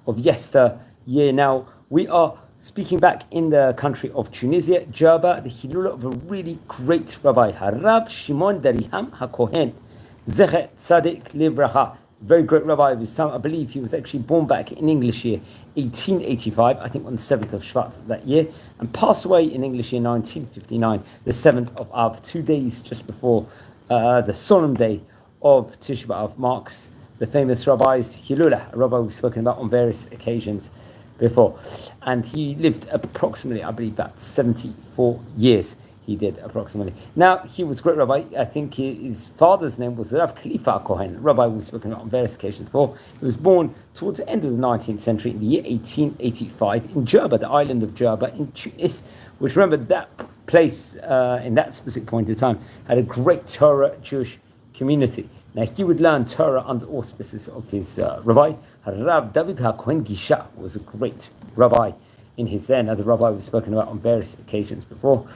of yesteryear. Now, we are speaking back in the country of Tunisia, Jerba, the Hilula of a really great rabbi, Rav Shimon Darihem Hacohen, Zechet Tzadik Libracha. Very great rabbi of his time. I believe he was actually born back in English year 1885, I think on the 7th of Shvat that year, and passed away in English year 1959, the 7th of Av, 2 days just before the solemn day of Tisha B'Av marks the famous rabbi's Hilula, a rabbi we've spoken about on various occasions before. And he lived approximately, I believe, about 74 years. He did approximately. Now, he was a great rabbi. I think his father's name was Rav Khalifa Cohen, rabbi we've spoken about on various occasions before. He was born towards the end of the 19th century, in the year 1885, in Jerba, the island of Jerba in Tunis, which, remember, that place in that specific point in time had a great Torah Jewish community. Now, he would learn Torah under auspices of his rabbi. Rabbi Darihem Hacohen Gisha was a great rabbi in his day, another rabbi we've spoken about on various occasions before.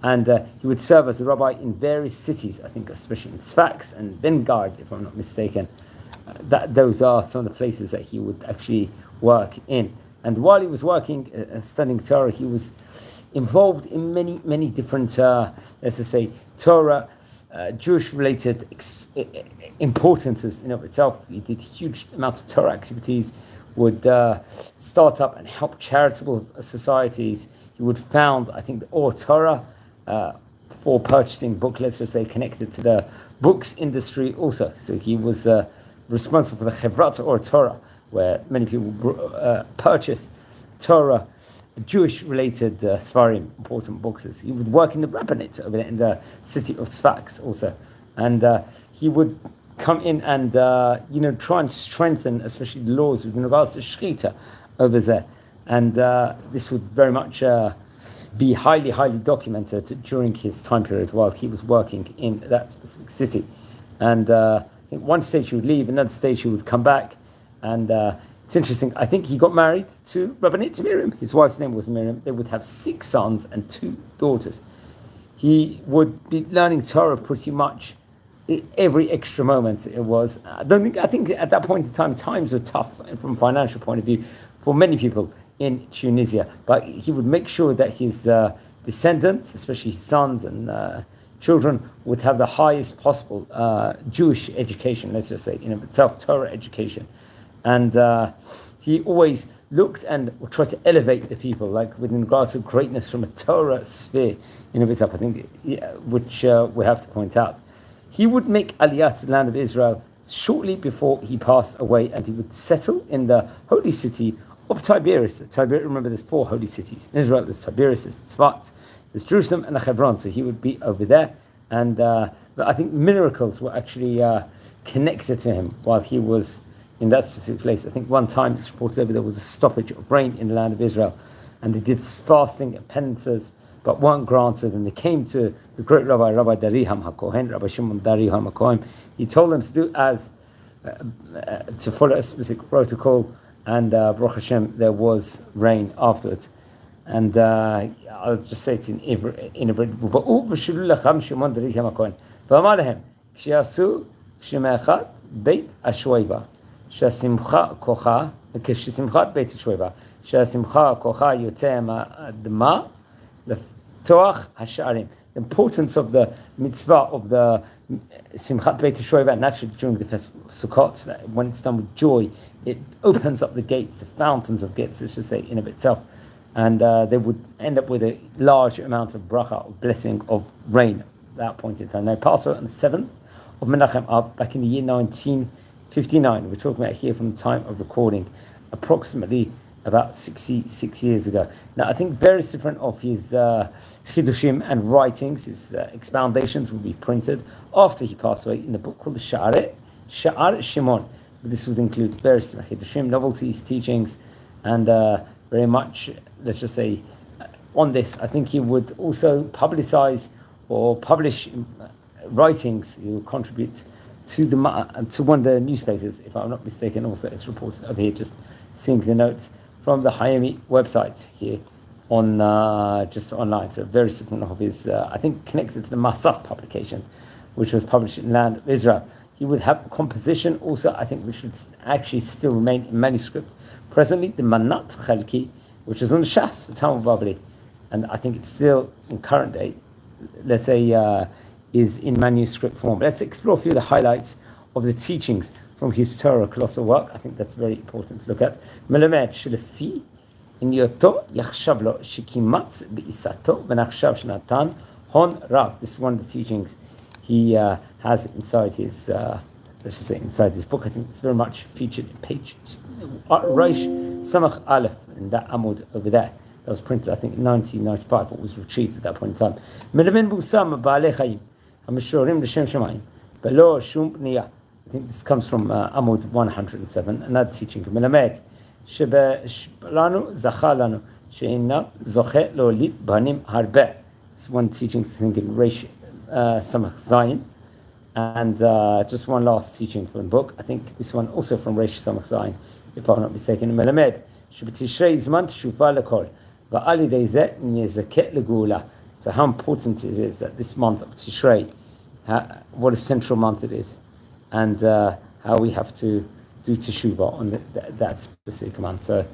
And he would serve as a rabbi in various cities, I think especially in Czfaks and Bengard, if I'm not mistaken. Those are some of the places that he would actually work in. And while he was working, studying Torah, he was involved in many different, let's just say, Torah, Jewish-related importances in of itself. He did huge amounts of Torah activities, would start up and help charitable societies. He would found, I think, the Or Torah for purchasing booklets, just say, connected to the books industry also. So he was responsible for the חברת Or Torah, where many people purchase Torah, Jewish-related Svarim, important books. He would work in the rabbinate over there in the city of Czfàk's also. And he would come in and try and strengthen, especially the laws with regards to Shechita over there, and this would very much be highly documented during his time period while he was working in that specific city. And I think one stage he would leave, another stage he would come back, and it's interesting. I think he got married to Rabbinit Miriam. His wife's name was Miriam. They would have 6 sons and 2 daughters. He would be learning Torah pretty much every extra moment. I think at that point in time, times were tough from a financial point of view for many people in Tunisia, but he would make sure that his descendants, especially his sons and children, would have the highest possible Jewish education, let's just say, in of itself, Torah education. And he always looked and tried to elevate the people, like with regards to greatness from a Torah sphere in of itself, I think, which we have to point out. He would make Aliyah to the land of Israel shortly before he passed away, and he would settle in the holy city of Tiberias. Remember, there's 4 holy cities in Israel. There's Tiberias, there's Tzfat, there's Jerusalem, and the Hebron. So he would be over there. And but I think miracles were actually connected to him while he was in that specific place. I think one time it's reported over there was a stoppage of rain in the land of Israel, and they did fasting and penances, but weren't granted, and they came to the great Rabbi Darihem Hacohen, Rabbi Shimon Darihem Hacohen. He told them to do as to follow a specific protocol, and Baruch Hashem, there was rain afterwards. And I'll just say it in Hebrew. Ba'u v'shilu lecham Shimon Darihem Hacohen. V'amar lehem, kshiyasu shemechat beit ashweiba, shesimcha kocha, kshisimchat beit ashweiba, shesimcha kocha yotem adma, Toach Hasharim. The importance of the mitzvah of the Simchat Beit HaShoeva, naturally during the festival of Sukkot, that when it's done with joy, it opens up the gates, the fountains of gates, let's just say, in of itself. And they would end up with a large amount of bracha, of blessing, of rain at that point in time. Now, Passover on the 7th of Menachem Av, back in the year 1959. We're talking about here from the time of recording, approximately about 66 years ago. Now, I think various different of his chidushim and writings, his expoundations will be printed after he passed away in the book called the Sha'ar Shimon. This would include various chidushim, novelties, teachings, and very much, let's just say, on this, I think he would also publicize or publish writings. He will contribute to one of the newspapers, if I'm not mistaken. Also, it's reported over here, just seeing the notes from the Hayami website here on just online. So very different of his, I think, connected to the Masaf publications, which was published in the land of Israel. he would have a composition also, I think, which would actually still remain in manuscript. Presently, the Manat Chalki, which is on the Shas, the Talmud Bavli, and I think it's still in current day, let's say, is in manuscript form. Let's explore a few of the highlights of the teachings from his Torah colossal work. I think that's very important to look at. Melamed Shelefi in Yoto Yachshav lo Shekimatz Beisato Benachshav Shnatan Hon Rav. This is one of the teachings he has inside his, let's just say inside this book. I think it's very much featured in page Reish Samach Aleph in that Amud over there. That was printed, I think, in 1995. It was retrieved at that point in time. Melamed Busam Baalei Chayim Hameshurim L'Shem Shamayim Belo Shum Bniyah. I think this comes from Amud 107, another teaching. Melamed Shebelanu Zacha Lanu She'inna Zoche Lo'olid Banim Harbeh. It's one teaching, I think, in Reish Samach Zayin. And just one last teaching from the book. I think this one also from Reish Samach Zayin, if I'm not mistaken. Melamed Shebetishrei Zman Teshuva Lekol Va'ali Deizeh Niyezakeh Legula. So how important it is that this month of Tishrei, what a central month it is, and how we have to do Teshuvah on that specific month. So,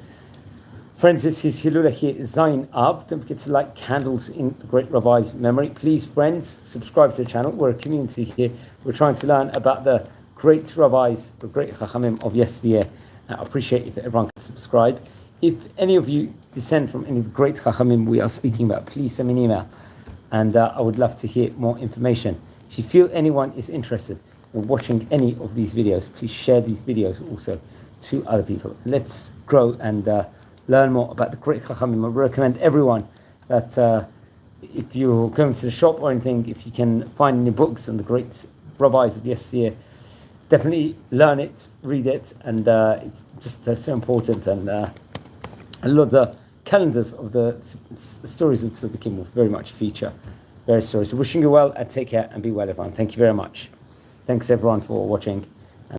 friends, this is Hilula here, Zayin Av. Don't forget to light candles in the great Rabbi's memory. Please, friends, subscribe to the channel. We're a community here. We're trying to learn about the great rabbis, the great chachamim of yesteryear. I appreciate if everyone can subscribe. If any of you descend from any of the great chachamim we are speaking about, please send me an email, and I would love to hear more information. If you feel anyone is interested in watching any of these videos, please share these videos also to other people. Let's grow and learn more about the great chachamim. I recommend everyone that if you're going to the shop or anything, if you can find any books on the great rabbis of yesteryear, definitely learn it, read it, and it's just so important. And a lot of the calendars of the stories of the King will very much feature various stories. So wishing you well, and take care and be well, everyone. Thank you very much. Thanks everyone for watching.